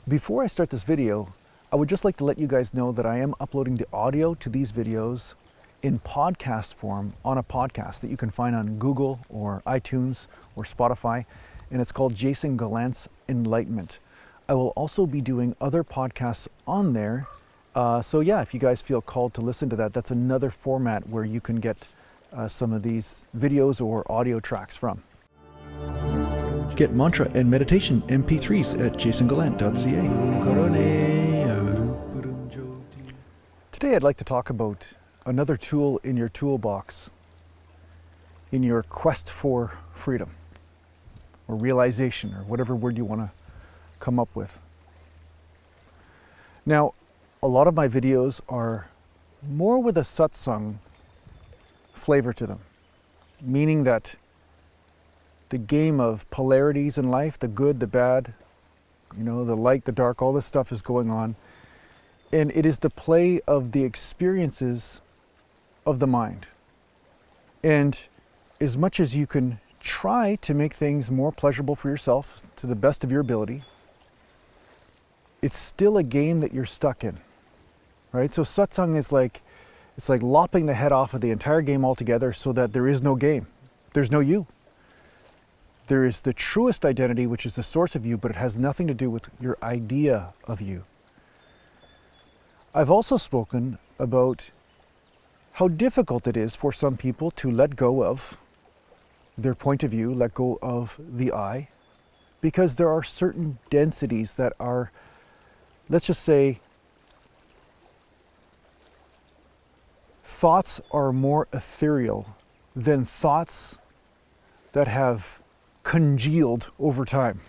Before I start this video, I would just like to let you guys know that I am uploading the audio to these videos in podcast form on a podcast that you can find on Google or iTunes or Spotify, and it's called Jason Gallant's Enlightenment. I will also be doing other podcasts on there. So yeah, if you guys feel called to listen to that, that's another format where you can get some of these videos or audio tracks from. Get mantra and meditation MP3s at jasongallant.ca. Today I'd like to talk about another tool in your toolbox in your quest for freedom or realization, or whatever word you want to come up with. Now, a lot of my videos are more with a satsang flavor to them, meaning that the game of polarities in life, the good, the bad, the light, the dark, all this stuff is going on. And it is the play of the experiences of the mind. And as much as you can try to make things more pleasurable for yourself to the best of your ability, it's still a game that you're stuck in, right? So satsang is it's like lopping the head off of the entire game altogether so that there is no game. There's no you. There is the truest identity, which is the source of you, but it has nothing to do with your idea of you. I've also spoken about how difficult it is for some people to let go of their point of view, let go of the I, because there are certain densities that are, let's just say, thoughts are more ethereal than thoughts that have congealed over time,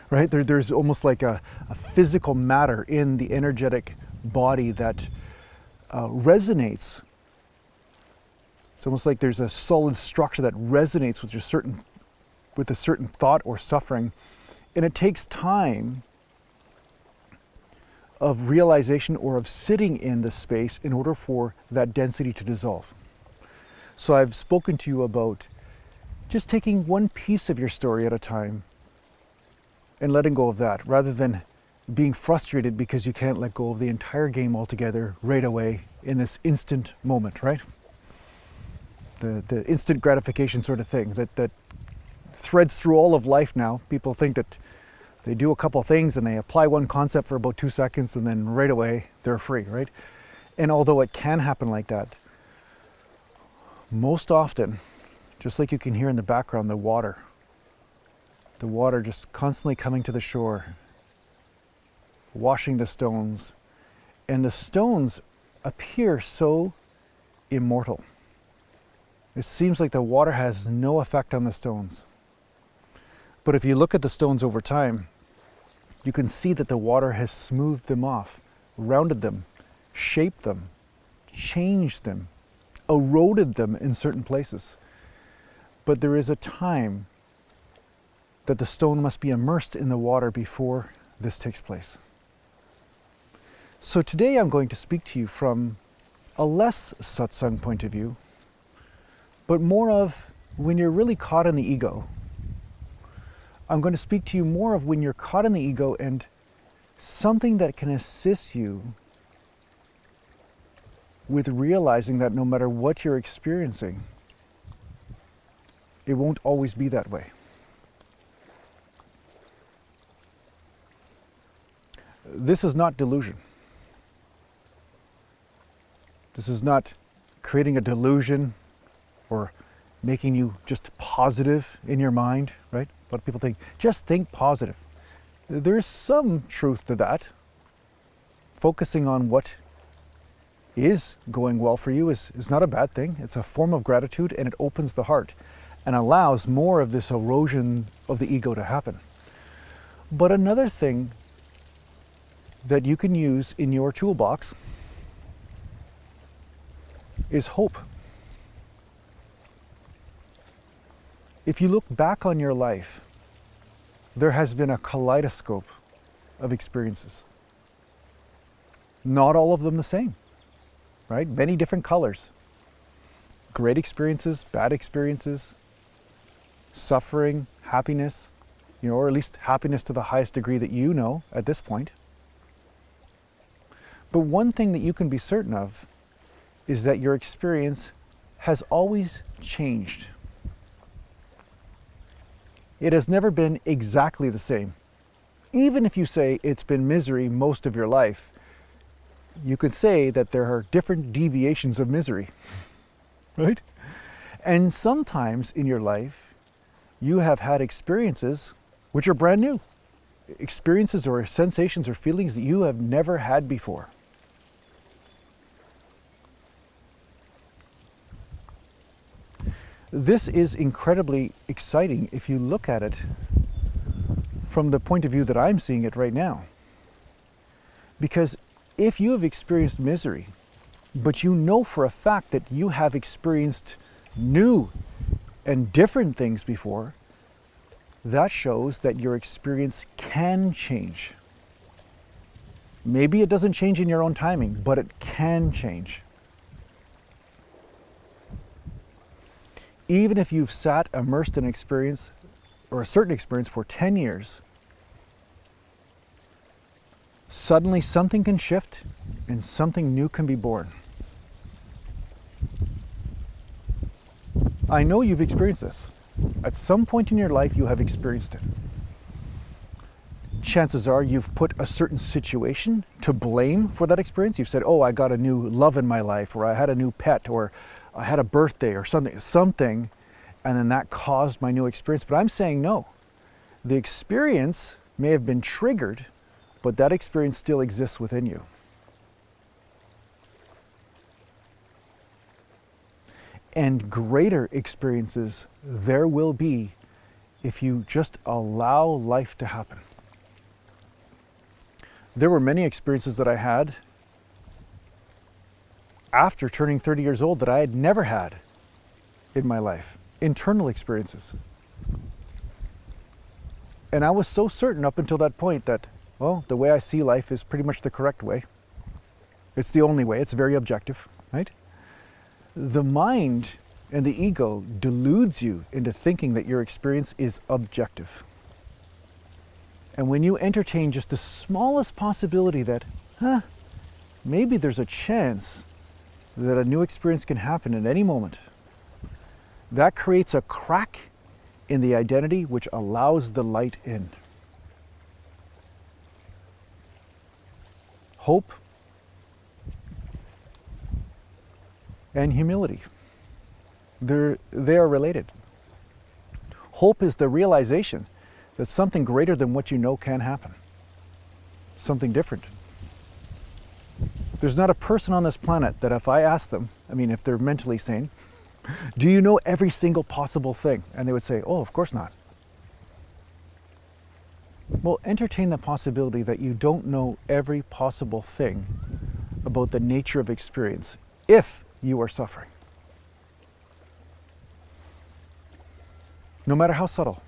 right? There's almost like a physical matter in the energetic body that resonates. It's almost like there's a solid structure that resonates with a certain thought or suffering, and it takes time of realization or of sitting in the space in order for that density to dissolve. So I've spoken to you about just taking one piece of your story at a time and letting go of that, rather than being frustrated because you can't let go of the entire game altogether right away in this instant moment, right? The instant gratification sort of thing that threads through all of life now. People think that they do a couple things and they apply one concept for about 2 seconds and then right away they're free, right? And although it can happen like that, most often, just like you can hear in the background, the water just constantly coming to the shore, washing the stones, and the stones appear so immortal. It seems like the water has no effect on the stones. But if you look at the stones over time, you can see that the water has smoothed them off, rounded them, shaped them, changed them, eroded them in certain places. But there is a time that the stone must be immersed in the water before this takes place. So today I'm going to speak to you from a less satsang point of view, but more of when you're really caught in the ego. I'm going to speak to you more of when you're caught in the ego and something that can assist you with realizing that no matter what you're experiencing, it won't always be that way. This is not delusion. This is not creating a delusion or making you just positive in your mind, right? A lot of people think, just think positive. There's some truth to that. Focusing on what is going well for you is not a bad thing. It's a form of gratitude, and it opens the heart and allows more of this erosion of the ego to happen. But another thing that you can use in your toolbox is hope. If you look back on your life, there has been a kaleidoscope of experiences. Not all of them the same, right? Many different colors. Great experiences, bad experiences, suffering, happiness, or at least happiness to the highest degree that you know at this point. But one thing that you can be certain of is that your experience has always changed. It has never been exactly the same. Even if you say it's been misery most of your life, you could say that there are different deviations of misery, right? And sometimes in your life, you have had experiences which are brand new. Experiences or sensations or feelings that you have never had before. This is incredibly exciting if you look at it from the point of view that I'm seeing it right now. Because if you have experienced misery, but you know for a fact that you have experienced new and different things before, that shows that your experience can change. Maybe it doesn't change in your own timing, but it can change. Even if you've sat immersed in an experience or a certain experience for 10 years, suddenly something can shift and something new can be born. I know you've experienced this. At some point in your life, you have experienced it. Chances are you've put a certain situation to blame for that experience. You've said, oh, I got a new love in my life, or I had a new pet, or I had a birthday or something, and then that caused my new experience. But I'm saying no. The experience may have been triggered, but that experience still exists within you. And greater experiences there will be if you just allow life to happen. There were many experiences that I had after turning 30 years old that I had never had in my life. Internal experiences. And I was so certain up until that point that, well, the way I see life is pretty much the correct way. It's the only way. It's very objective, right? The mind and the ego deludes you into thinking that your experience is objective. And when you entertain just the smallest possibility that, maybe there's a chance that a new experience can happen at any moment, that creates a crack in the identity which allows the light in. Hope and humility. They are related. Hope is the realization that something greater than what you know can happen. Something different. There's not a person on this planet that if I ask them, if they're mentally sane, do you know every single possible thing? And they would say, oh, of course not. Well, entertain the possibility that you don't know every possible thing about the nature of experience if you are suffering. No matter how subtle.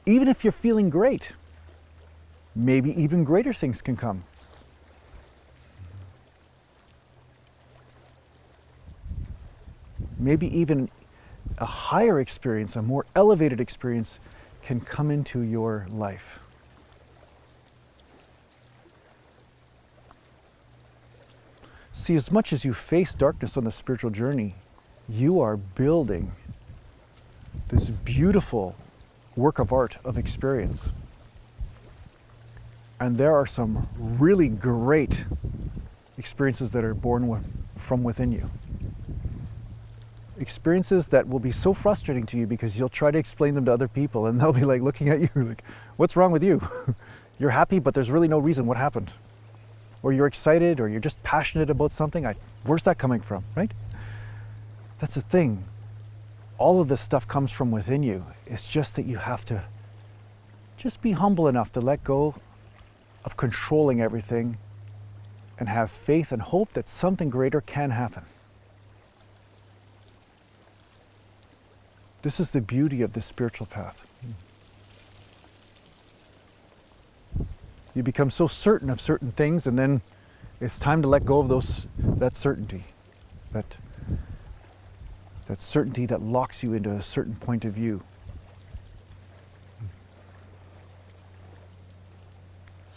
Even if you're feeling great, maybe even greater things can come. Maybe even a higher experience, a more elevated experience can come into your life. See, as much as you face darkness on the spiritual journey, you are building this beautiful work of art of experience. And there are some really great experiences that are born from within you. Experiences that will be so frustrating to you because you'll try to explain them to other people and they'll be like looking at you like, what's wrong with you? You're happy, but there's really no reason. What happened? Or you're excited, or you're just passionate about something. Where's that coming from, right? That's the thing. All of this stuff comes from within you. It's just that you have to just be humble enough to let go of controlling everything and have faith and hope that something greater can happen. This is the beauty of the spiritual path. You become so certain of certain things, and then it's time to let go of that certainty. That certainty that locks you into a certain point of view.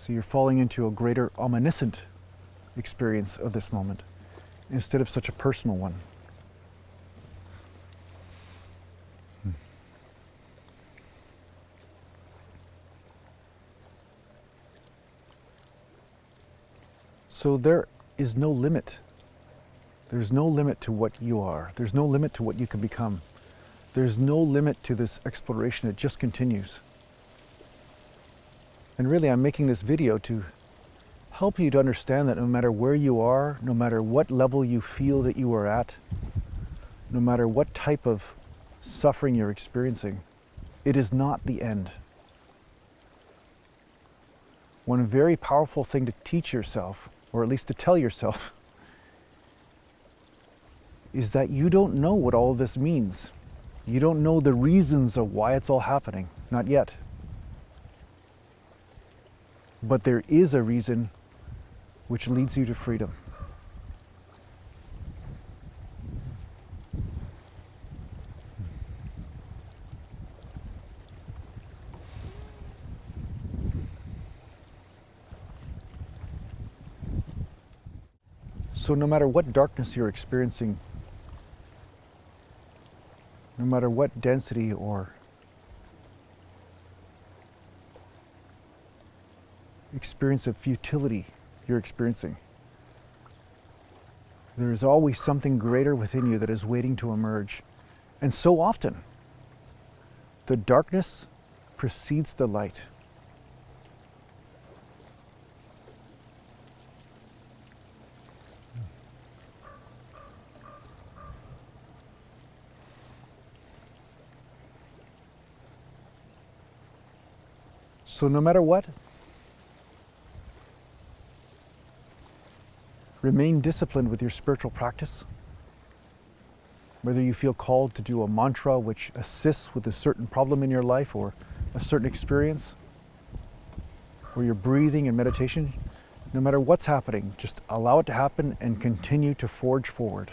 So you're falling into a greater omniscient experience of this moment instead of such a personal one. So there is no limit. There's no limit to what you are. There's no limit to what you can become. There's no limit to this exploration. It just continues. And really, I'm making this video to help you to understand that no matter where you are, no matter what level you feel that you are at, no matter what type of suffering you're experiencing, it is not the end. One very powerful thing to teach yourself, or at least to tell yourself, is that you don't know what all this means. You don't know the reasons of why it's all happening. Not yet. But there is a reason which leads you to freedom. So no matter what darkness you're experiencing, no matter what density or experience of futility you're experiencing, there is always something greater within you that is waiting to emerge. And so often, the darkness precedes the light. So no matter what, remain disciplined with your spiritual practice. Whether you feel called to do a mantra which assists with a certain problem in your life or a certain experience, or your breathing and meditation, no matter what's happening, just allow it to happen and continue to forge forward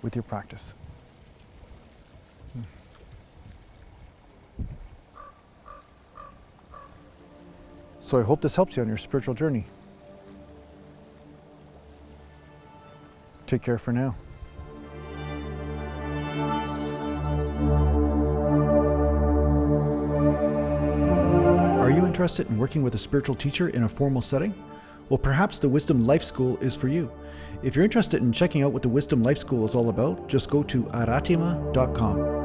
with your practice. So I hope this helps you on your spiritual journey. Take care for now. Are you interested in working with a spiritual teacher in a formal setting? Well, perhaps the Wisdom Life School is for you. If you're interested in checking out what the Wisdom Life School is all about, just go to aratima.com.